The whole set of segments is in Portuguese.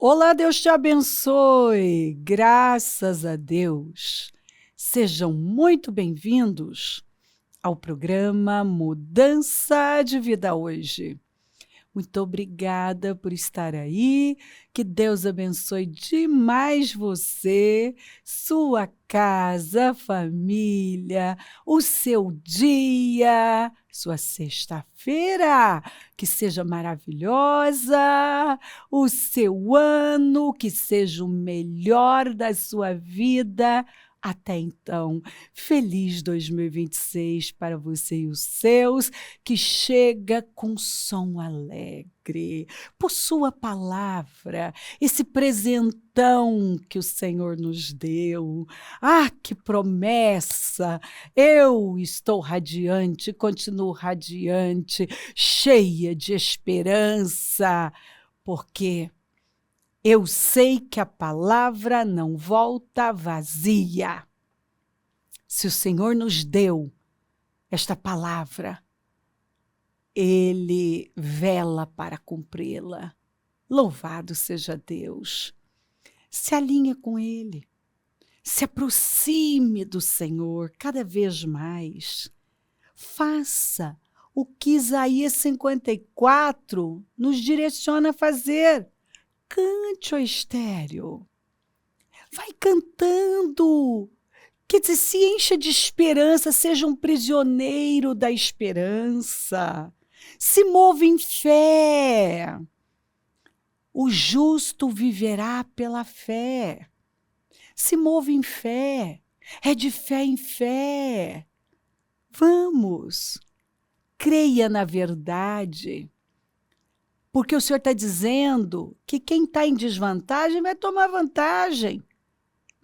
Olá, Deus te abençoe. Graças a Deus. Sejam muito bem-vindos ao programa Mudança de Vida Hoje. Muito obrigada por estar aí. Que Deus abençoe demais você, sua casa, família, o seu dia, sua sexta-feira, que seja maravilhosa, o seu ano, que seja o melhor da sua vida. Até então, feliz 2026 para você e os seus, que chega com som alegre, por sua palavra, esse presentão que o Senhor nos deu. Ah, que promessa! Eu estou radiante, continuo radiante, cheia de esperança, porque eu sei que a palavra não volta vazia. Se o Senhor nos deu esta palavra, Ele vela para cumpri-la. Louvado seja Deus. Se alinhe com Ele. Se aproxime do Senhor cada vez mais. Faça o que Isaías 54 nos direciona a fazer. Cante, ó estéreo. Vai cantando. Que se encha de esperança, seja um prisioneiro da esperança. Se mova em fé. O justo viverá pela fé. Se mova em fé. É de fé em fé. Vamos. Creia na verdade. Porque o Senhor está dizendo que quem está em desvantagem vai tomar vantagem.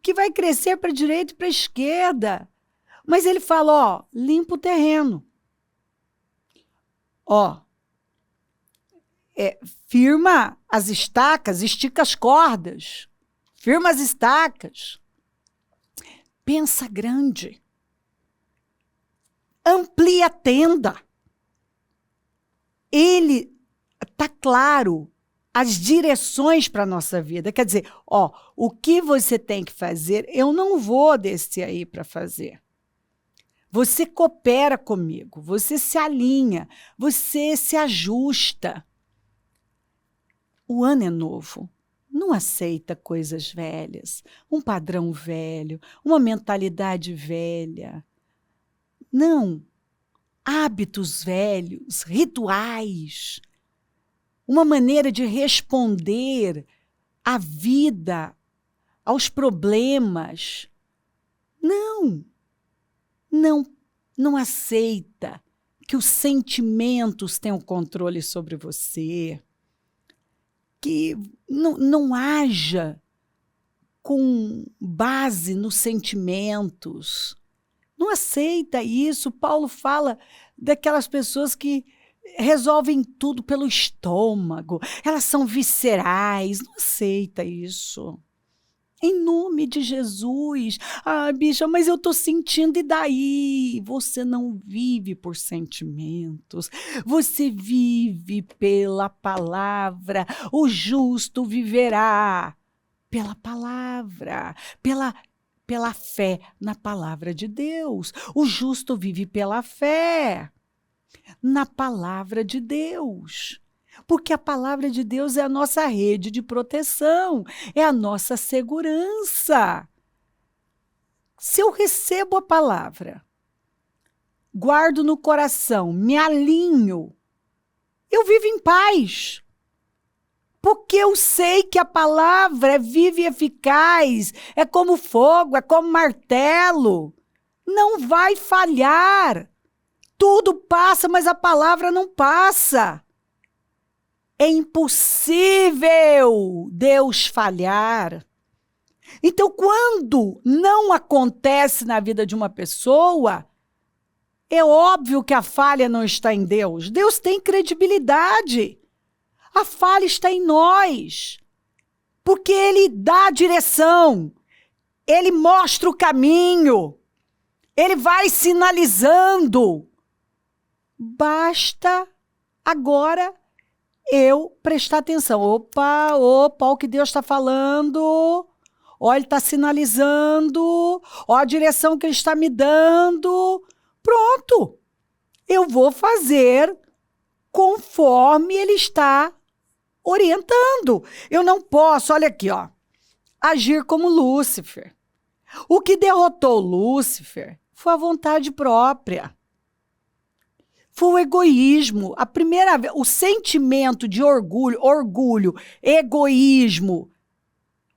Que vai crescer para a direita e para a esquerda. Mas ele fala, ó, limpa o terreno. Ó, firma as estacas, estica as cordas. Firma as estacas. Pensa grande. Amplia a tenda. Ele está claro as direções para a nossa vida. Quer dizer, ó, o que você tem que fazer, eu não vou descer aí para fazer. Você coopera comigo, você se alinha, você se ajusta. O ano é novo. Não aceita coisas velhas, um padrão velho, uma mentalidade velha. Não. Hábitos velhos, rituais, uma maneira de responder à vida, aos problemas. Não, não aceita que os sentimentos tenham controle sobre você, que não haja com base nos sentimentos. Não aceita isso. Paulo fala daquelas pessoas que resolvem tudo pelo estômago, elas são viscerais, não aceita isso. Em nome de Jesus. Ah, bicha, mas eu estou sentindo, e daí? Você não vive por sentimentos, você vive pela palavra. O justo viverá pela palavra, pela fé na palavra de Deus. O justo vive pela fé na palavra de Deus. Porque a palavra de Deus é a nossa rede de proteção, é a nossa segurança. Se eu recebo a palavra, guardo no coração, me alinho, eu vivo em paz. Porque eu sei que a palavra é viva e eficaz, é como fogo, é como martelo. Não vai falhar. Tudo passa, mas a palavra não passa. É impossível Deus falhar. Então, quando não acontece na vida de uma pessoa, é óbvio que a falha não está em Deus. Deus tem credibilidade. A falha está em nós. Porque Ele dá a direção. Ele mostra o caminho. Ele vai sinalizando. Basta agora eu prestar atenção. Opa, opa, o que Deus está falando. Ó, Ele está sinalizando. Ó, a direção que Ele está me dando. Pronto. Eu vou fazer conforme Ele está orientando. Eu não posso, olha aqui, ó, agir como Lúcifer. O que derrotou Lúcifer foi a vontade própria. Foi o egoísmo. A primeira vez, o sentimento de orgulho, egoísmo,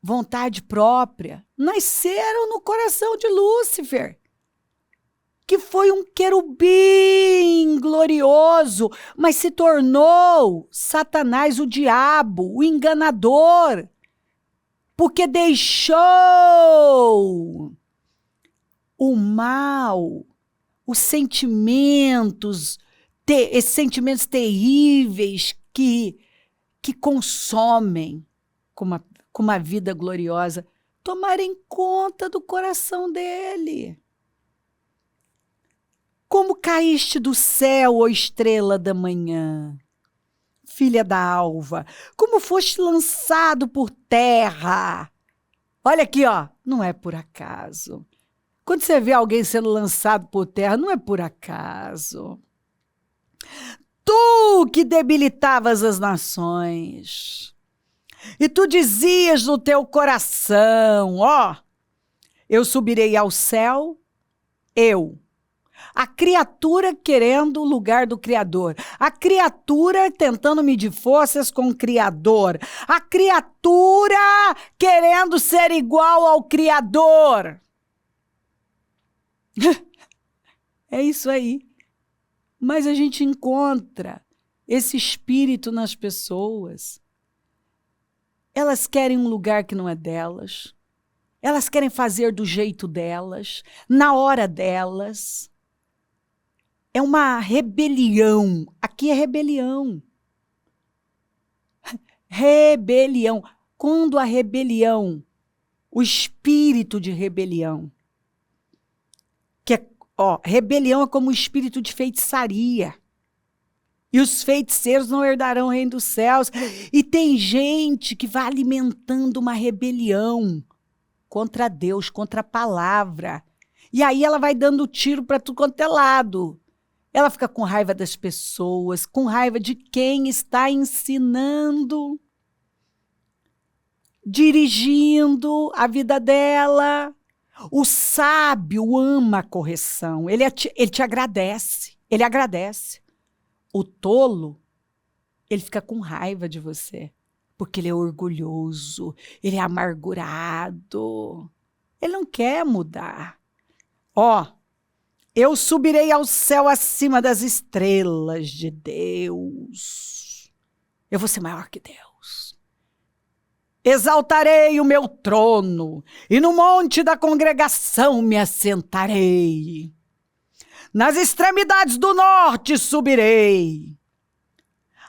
vontade própria, nasceram no coração de Lúcifer, que foi um querubim glorioso, mas se tornou Satanás, o diabo, o enganador, porque deixou o mal, os sentimentos, esses sentimentos terríveis que consomem com uma vida gloriosa, tomarem conta do coração dele. Como caíste do céu, ó estrela da manhã, filha da alva, como foste lançado por terra. Olha aqui, ó, não é por acaso. Quando você vê alguém sendo lançado por terra, não é por acaso. Tu que debilitavas as nações, e tu dizias no teu coração, ó, eu subirei ao céu, a criatura querendo o lugar do Criador, a criatura tentando medir forças com o Criador, a criatura querendo ser igual ao Criador. É isso aí. Mas a gente encontra esse espírito nas pessoas. Elas querem um lugar que não é delas. Elas querem fazer do jeito delas, na hora delas. É uma rebelião. Aqui é rebelião. Rebelião. Quando a rebelião, o espírito de rebelião, rebelião é como o espírito de feitiçaria. E os feiticeiros não herdarão o reino dos céus. E tem gente que vai alimentando uma rebelião contra Deus, contra a palavra. E aí ela vai dando tiro para tudo quanto é lado. Ela fica com raiva das pessoas, com raiva de quem está ensinando, dirigindo a vida dela. O sábio ama a correção, ele te agradece, ele agradece. O tolo, ele fica com raiva de você, porque ele é orgulhoso, ele é amargurado, ele não quer mudar. Ó, eu subirei ao céu acima das estrelas de Deus, eu vou ser maior que Deus. Exaltarei o meu trono, e no monte da congregação me assentarei. Nas extremidades do norte subirei,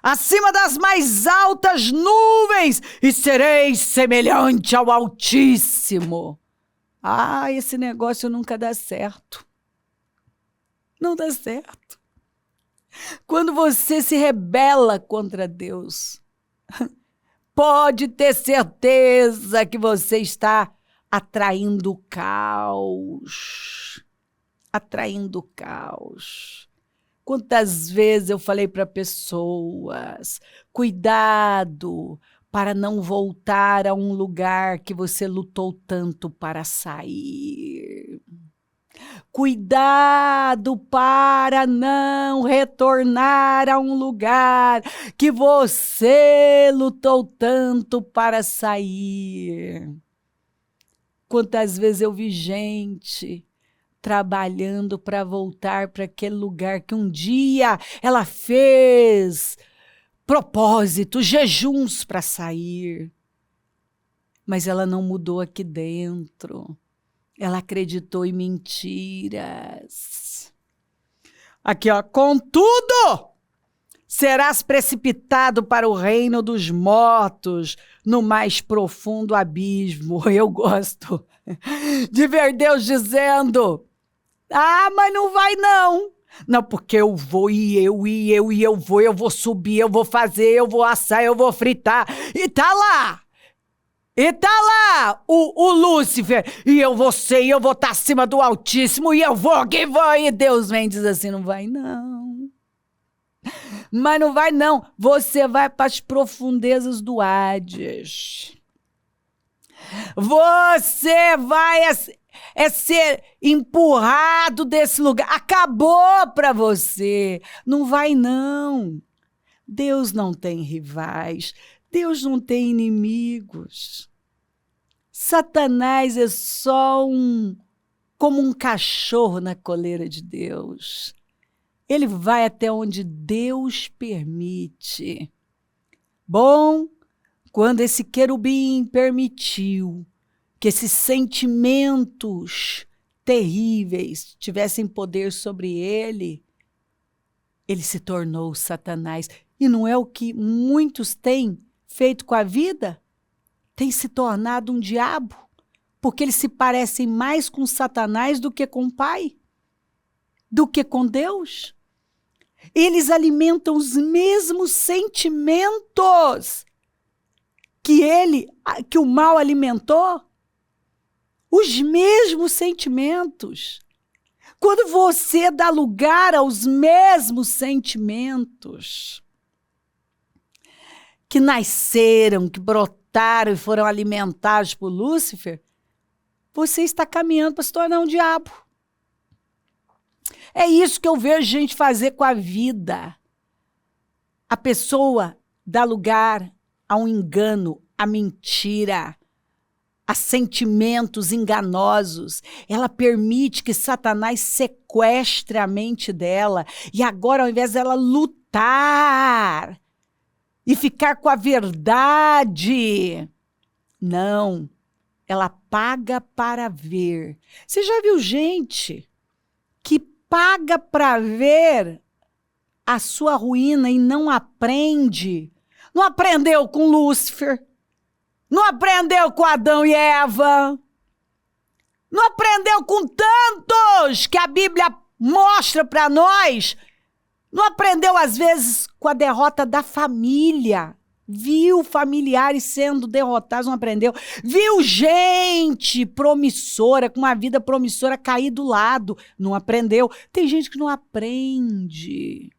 acima das mais altas nuvens, e serei semelhante ao Altíssimo. Ah, esse negócio nunca dá certo. Não dá certo. Quando você se rebela contra Deus, pode ter certeza que você está atraindo caos. Atraindo caos. Quantas vezes eu falei para pessoas, cuidado para não voltar a um lugar que você lutou tanto para sair. Cuidado para não retornar a um lugar que você lutou tanto para sair. Quantas vezes eu vi gente trabalhando para voltar para aquele lugar que um dia ela fez propósitos, jejuns para sair. Mas ela não mudou aqui dentro. Ela acreditou em mentiras. Aqui, ó. Contudo, serás precipitado para o reino dos mortos, no mais profundo abismo. Eu gosto de ver Deus dizendo, ah, mas não vai não. Não, porque eu vou, eu vou subir, eu vou fazer, eu vou assar, eu vou fritar. E tá lá! O Lúcifer, e eu vou ser, e eu vou estar acima do Altíssimo, e eu vou que vou. E Deus vem e diz assim, não vai não. Mas não vai não, você vai para as profundezas do Hades. Você vai ser empurrado desse lugar. Acabou para você. Não vai não. Deus não tem rivais. Deus não tem inimigos. Satanás é só como um cachorro na coleira de Deus. Ele vai até onde Deus permite. Bom, quando esse querubim permitiu que esses sentimentos terríveis tivessem poder sobre ele, ele se tornou Satanás. E não é o que muitos têm feito com a vida? Tem se tornado um diabo, porque eles se parecem mais com Satanás do que com o Pai, do que com Deus. Eles alimentam os mesmos sentimentos que o mal alimentou, os mesmos sentimentos. Quando você dá lugar aos mesmos sentimentos que nasceram, que brotaram e foram alimentados por Lúcifer, você está caminhando para se tornar um diabo. É isso que eu vejo gente fazer com a vida. A pessoa dá lugar a um engano, a mentira, a sentimentos enganosos. Ela permite que Satanás sequestre a mente dela. E agora, ao invés dela lutar e ficar com a verdade, não, ela paga para ver. Você já viu gente que paga para ver a sua ruína e não aprende? Não aprendeu com Lúcifer, não aprendeu com Adão e Eva, não aprendeu com tantos que a Bíblia mostra para nós, não aprendeu às vezes com a derrota da família, viu familiares sendo derrotados, não aprendeu, viu gente promissora, com uma vida promissora cair do lado, não aprendeu. Tem gente que não aprende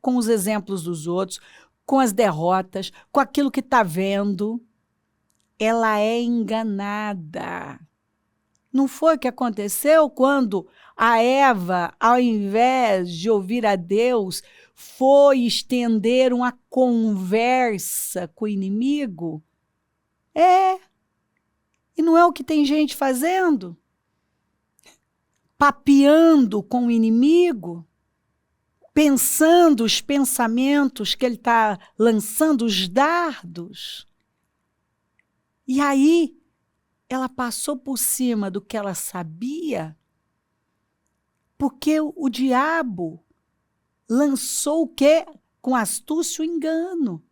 com os exemplos dos outros, com as derrotas, com aquilo que está vendo. Ela é enganada. Não foi o que aconteceu quando a Eva, ao invés de ouvir a Deus, foi estender uma conversa com o inimigo? E não é o que tem gente fazendo? Papeando com o inimigo? Pensando os pensamentos que ele está lançando, os dardos. E aí, ela passou por cima do que ela sabia, porque o diabo lançou o quê? Com astúcia o engano.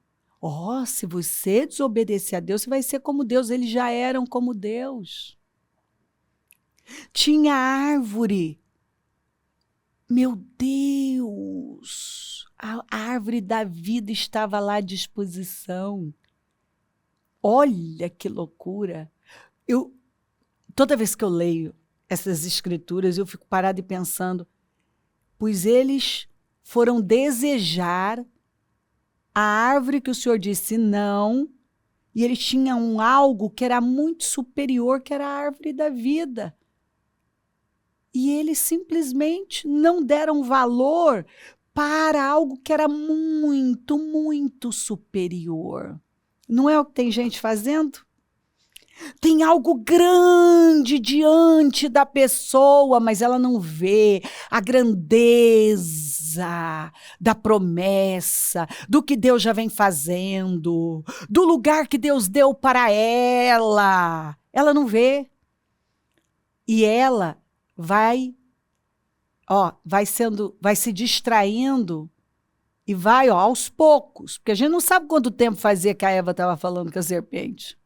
Se você desobedecer a Deus, você vai ser como Deus. Eles já eram como Deus. Tinha árvore. Meu Deus, a árvore da vida estava lá à disposição. Olha que loucura. Toda vez que eu leio essas escrituras, eu fico parada e pensando, pois eles foram desejar a árvore que o Senhor disse não, e eles tinham algo que era muito superior, que era a árvore da vida. E eles simplesmente não deram valor para algo que era muito, muito superior. Não é o que tem gente fazendo? Tem algo grande diante da pessoa, mas ela não vê a grandeza da promessa, do que Deus já vem fazendo, do lugar que Deus deu para ela. Ela não vê. E ela vai se distraindo e vai, aos poucos, porque a gente não sabe quanto tempo fazia que a Eva estava falando com a serpente.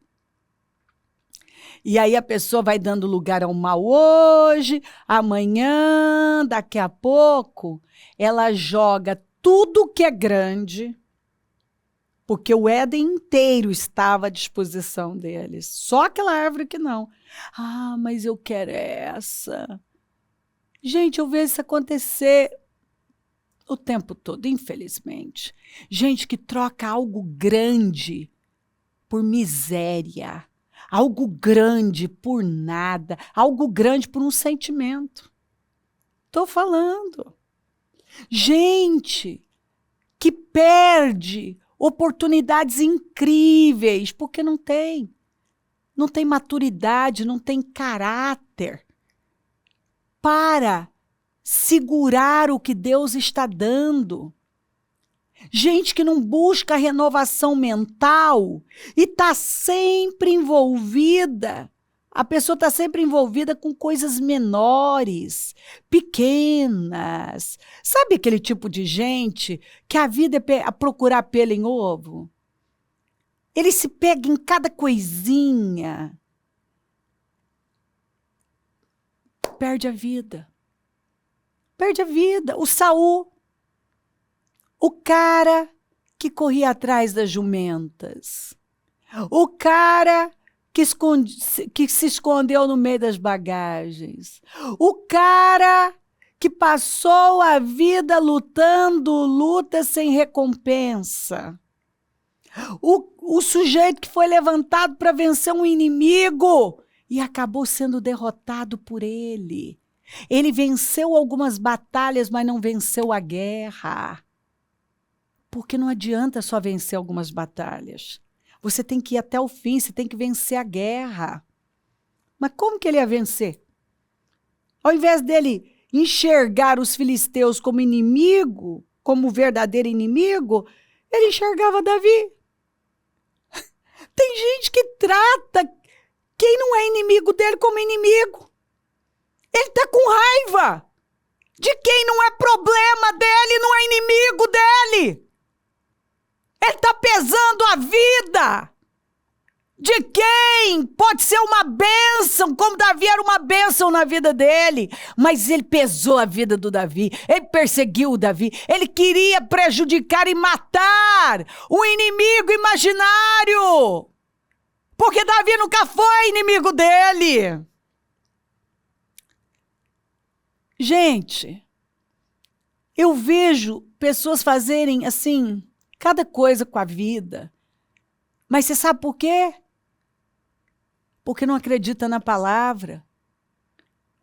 E aí a pessoa vai dando lugar ao mal hoje, amanhã, daqui a pouco, ela joga tudo que é grande, porque o Éden inteiro estava à disposição deles. Só aquela árvore que não. Ah, mas eu quero essa. Gente, eu vejo isso acontecer o tempo todo, infelizmente. Gente que troca algo grande por miséria, algo grande por nada, algo grande por um sentimento. Estou falando. Gente que perde oportunidades incríveis, porque não tem maturidade, não tem caráter para segurar o que Deus está dando. Gente que não busca renovação mental e está sempre envolvida. A pessoa está sempre envolvida com coisas menores, pequenas. Sabe aquele tipo de gente que a vida é a procurar pelo em ovo? Ele se pega em cada coisinha. Perde a vida. Perde a vida. O Saul, o cara que corria atrás das jumentas, o cara que se escondeu no meio das bagagens, o cara que passou a vida lutando lutas sem recompensa, o sujeito que foi levantado para vencer um inimigo e acabou sendo derrotado por ele. Ele venceu algumas batalhas, mas não venceu a guerra. Porque não adianta só vencer algumas batalhas. Você tem que ir até o fim, você tem que vencer a guerra. Mas como que ele ia vencer? Ao invés dele enxergar os filisteus como inimigo, como verdadeiro inimigo, ele enxergava Davi. Tem gente que trata quem não é inimigo dele como inimigo. Ele está com raiva de quem não é problema dele, não é inimigo dele. Ele está pesando a vida de quem pode ser uma bênção, como Davi era uma bênção na vida dele. Mas ele pesou a vida do Davi, ele perseguiu o Davi, ele queria prejudicar e matar o inimigo imaginário. Porque Davi nunca foi inimigo dele. Gente, eu vejo pessoas fazerem assim, cada coisa com a vida. Mas você sabe por quê? Porque não acredita na palavra.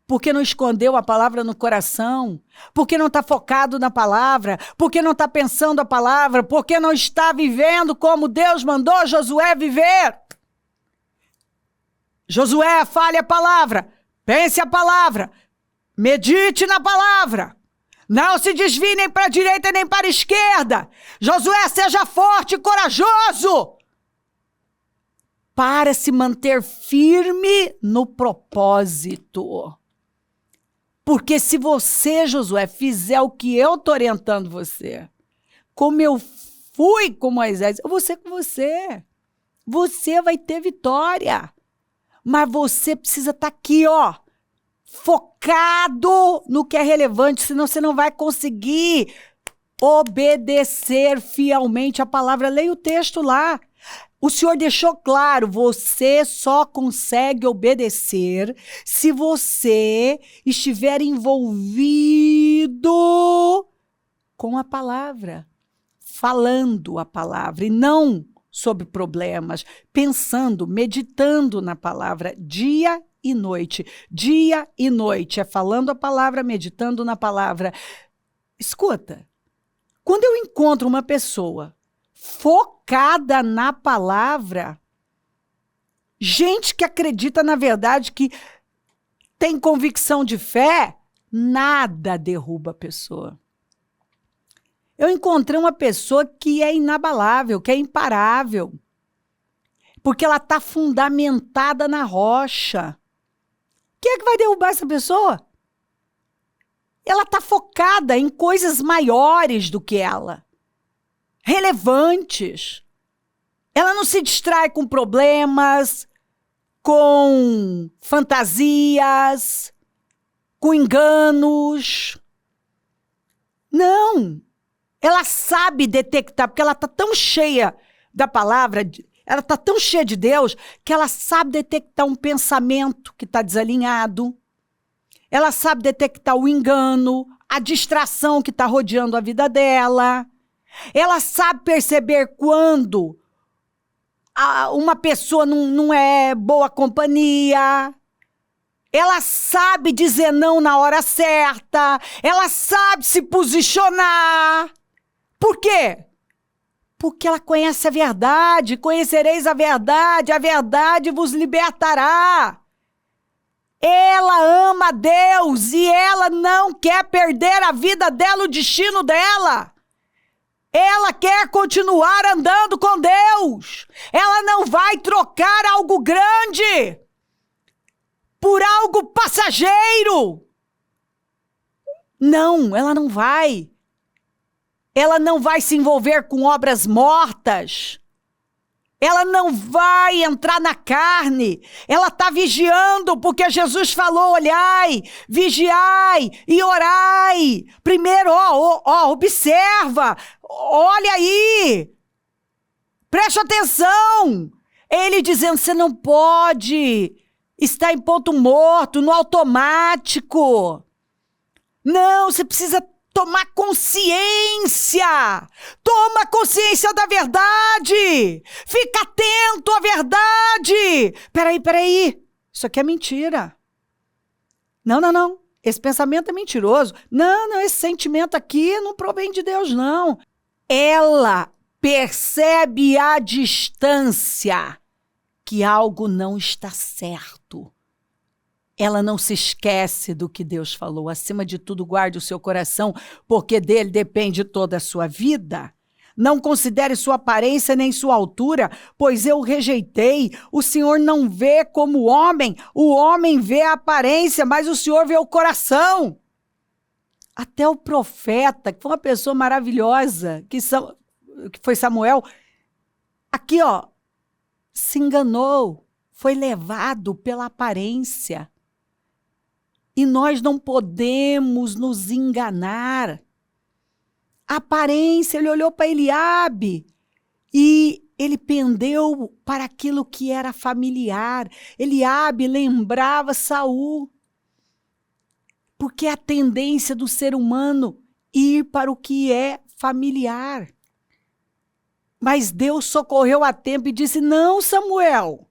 Porque não escondeu a palavra no coração. Porque não está focado na palavra. Porque não está pensando a palavra. Porque não está vivendo como Deus mandou Josué viver. Josué, fale a palavra. Pense a palavra. Medite na palavra. Não se desvie nem para a direita nem para a esquerda. Josué, seja forte e corajoso para se manter firme no propósito. Porque se você, Josué, fizer o que eu estou orientando você, como eu fui com Moisés, eu vou ser com você. Você vai ter vitória. Mas você precisa estar aqui, ó, focado no que é relevante, senão você não vai conseguir obedecer fielmente a palavra. Leia o texto lá. O Senhor deixou claro, você só consegue obedecer se você estiver envolvido com a palavra, falando a palavra e não sobre problemas, pensando, meditando na palavra dia e noite. Dia e noite é falando a palavra, meditando na palavra. Escuta, quando eu encontro uma pessoa focada na palavra, gente que acredita na verdade, que tem convicção de fé, nada derruba a pessoa. Eu encontrei uma pessoa que é inabalável, que é imparável, porque ela está fundamentada na rocha. Quem é que vai derrubar essa pessoa? Ela está focada em coisas maiores do que ela, relevantes. Ela não se distrai com problemas, com fantasias, com enganos. Não. Ela sabe detectar, porque ela está tão cheia da palavra, ela está tão cheia de Deus, que ela sabe detectar um pensamento que está desalinhado. Ela sabe detectar o engano, a distração que está rodeando a vida dela. Ela sabe perceber quando uma pessoa não é boa companhia. Ela sabe dizer não na hora certa. Ela sabe se posicionar. Por quê? Porque ela conhece a verdade. Conhecereis a verdade vos libertará. Ela ama a Deus e ela não quer perder a vida dela, o destino dela. Ela quer continuar andando com Deus. Ela não vai trocar algo grande por algo passageiro. Não, ela não vai. Ela não vai se envolver com obras mortas. Ela não vai entrar na carne. Ela está vigiando, porque Jesus falou, olhai, vigiai e orai. Primeiro, observa, olha aí, preste atenção. Ele dizendo, você não pode estar em ponto morto, no automático. Não, você precisa tomar consciência. Toma consciência da verdade. Fica atento à verdade. Peraí. Isso aqui é mentira. Não. Esse pensamento é mentiroso. Não, esse sentimento aqui não provém de Deus, não. Ela percebe à distância que algo não está certo. Ela não se esquece do que Deus falou. Acima de tudo, guarde o seu coração, porque dele depende toda a sua vida. Não considere sua aparência nem sua altura, pois eu o rejeitei. O Senhor não vê como o homem vê a aparência, mas o Senhor vê o coração. Até o profeta, que foi uma pessoa maravilhosa, que foi Samuel, aqui, se enganou, foi levado pela aparência. E nós não podemos nos enganar. A aparência, ele olhou para Eliabe e ele pendeu para aquilo que era familiar. Eliabe lembrava Saul. Porque é a tendência do ser humano ir para o que é familiar. Mas Deus socorreu a tempo e disse, não, Samuel,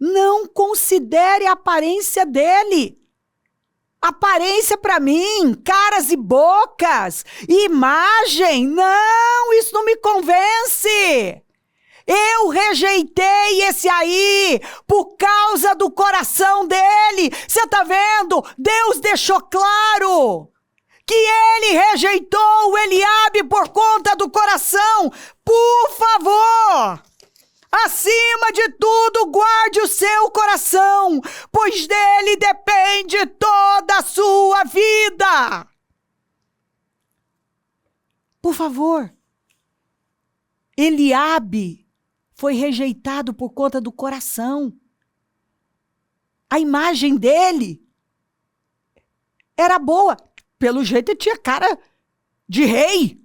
não considere a aparência dele. Aparência para mim, caras e bocas, imagem, não, isso não me convence. Eu rejeitei esse aí por causa do coração dele. Você está vendo? Deus deixou claro que ele rejeitou o Eliabe por conta do coração. Por favor, acima de tudo, guarde o seu coração, pois dele depende toda a sua vida. Por favor. Eliabe foi rejeitado por conta do coração. A imagem dele era boa. Pelo jeito ele tinha cara de rei.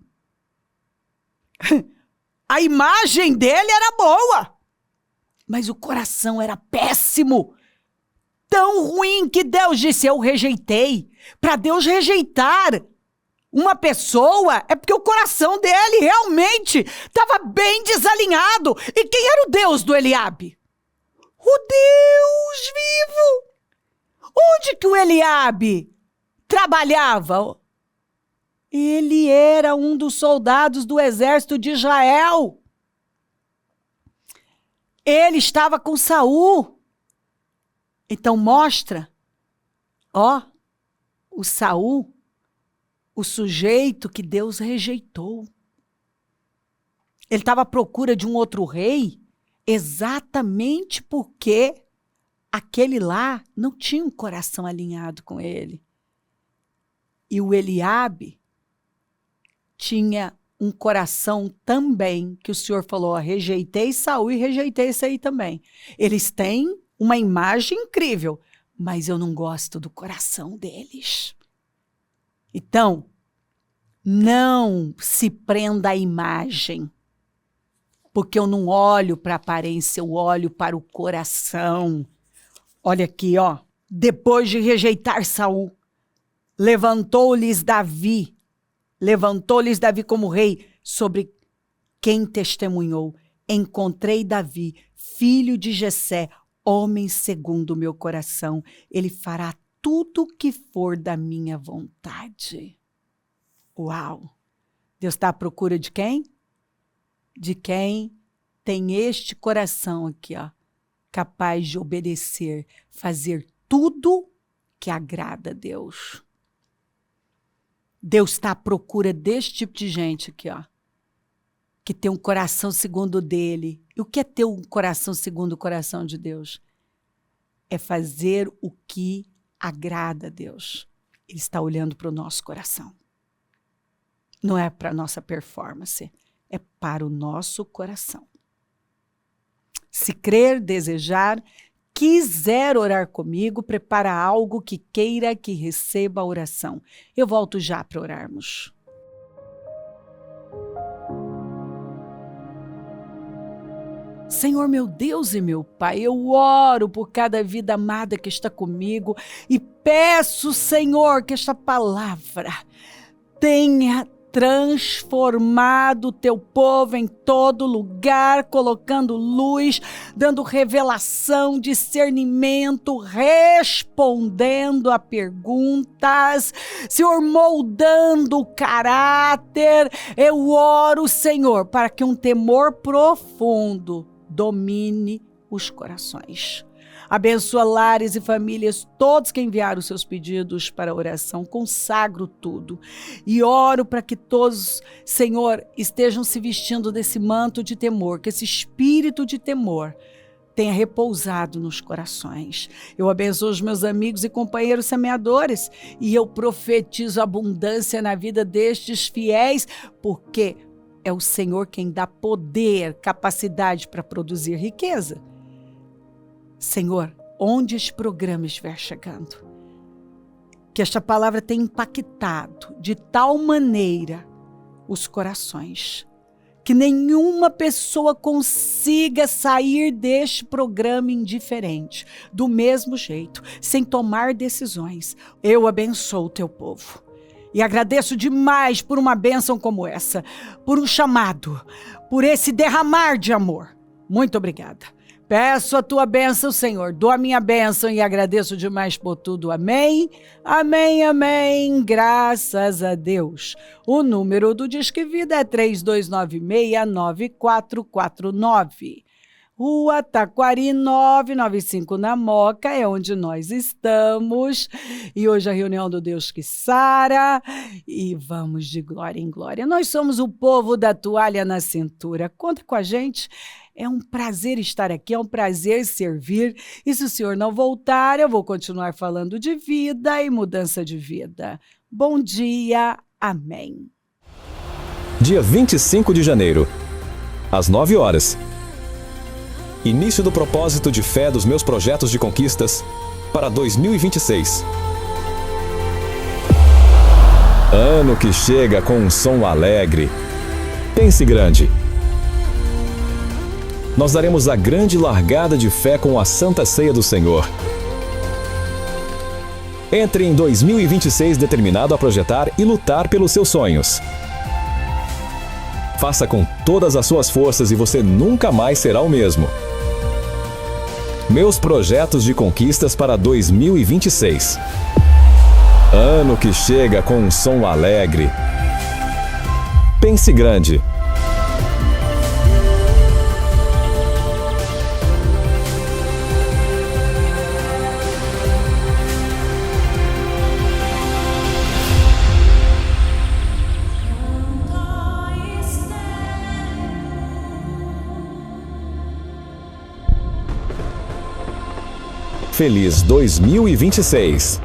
A imagem dele era boa, mas o coração era péssimo. Tão ruim que Deus disse, eu rejeitei. Para Deus rejeitar uma pessoa é porque o coração dele realmente estava bem desalinhado. E quem era o Deus do Eliabe? O Deus vivo. Onde que o Eliabe trabalhava? Ele era um dos soldados do exército de Israel. Ele estava com Saul. Então mostra, o Saul, o sujeito que Deus rejeitou. Ele estava à procura de um outro rei, exatamente porque aquele lá não tinha um coração alinhado com ele. E o Eliabe tinha um coração também, que o Senhor falou, rejeitei Saul e rejeitei esse aí também. Eles têm uma imagem incrível, mas eu não gosto do coração deles. Então, não se prenda à imagem, porque eu não olho para a aparência, eu olho para o coração. Olha aqui, ó. Depois de rejeitar Saul, levantou-lhes Davi como rei sobre quem testemunhou. Encontrei Davi, filho de Jessé, homem segundo o meu coração. Ele fará tudo o que for da minha vontade. Uau! Deus está à procura de quem? De quem tem este coração aqui, ó, capaz de obedecer, fazer tudo que agrada a Deus. Deus está à procura desse tipo de gente aqui, ó, que tem um coração segundo o dele. E o que é ter um coração segundo o coração de Deus? É fazer o que agrada a Deus. Ele está olhando para o nosso coração. Não é para a nossa performance, é para o nosso coração. Se crer, desejar, quiser orar comigo, prepara algo que queira que receba a oração. Eu volto já para orarmos. Senhor, meu Deus e meu Pai, eu oro por cada vida amada que está comigo e peço, Senhor, que esta palavra tenha transformado o teu povo em todo lugar, colocando luz, dando revelação, discernimento, respondendo a perguntas, Senhor, moldando o caráter. Eu oro, Senhor, para que um temor profundo domine os corações. Abençoa lares e famílias, todos que enviaram seus pedidos para a oração, consagro tudo. E oro para que todos, Senhor, estejam se vestindo desse manto de temor, que esse espírito de temor tenha repousado nos corações. Eu abençoo os meus amigos e companheiros semeadores e eu profetizo abundância na vida destes fiéis, porque é o Senhor quem dá poder, capacidade para produzir riqueza. Senhor, onde este programa estiver chegando, que esta palavra tenha impactado de tal maneira os corações, que nenhuma pessoa consiga sair deste programa indiferente, do mesmo jeito, sem tomar decisões. Eu abençoo o teu povo. E agradeço demais por uma bênção como essa, por um chamado, por esse derramar de amor. Muito obrigada. Peço a tua bênção, Senhor. Dou a minha bênção e agradeço demais por tudo. Amém? Amém, amém. Graças a Deus. O número do Disque Vida é 3296-9449. Rua Taquari 995 na Moca, é onde nós estamos. E hoje a reunião do Deus que sara. E vamos de glória em glória. Nós somos o povo da toalha na cintura. Conta com a gente. É um prazer estar aqui, é um prazer servir. E se o Senhor não voltar, eu vou continuar falando de vida e mudança de vida. Bom dia. Amém. Dia 25 de janeiro, às 9 horas. Início do propósito de fé dos meus projetos de conquistas para 2026. Ano que chega com um som alegre. Pense grande. Nós daremos a grande largada de fé com a Santa Ceia do Senhor. Entre em 2026 determinado a projetar e lutar pelos seus sonhos. Faça com todas as suas forças e você nunca mais será o mesmo. Meus projetos de conquistas para 2026. Ano que chega com um som alegre. Pense grande. Feliz 2026!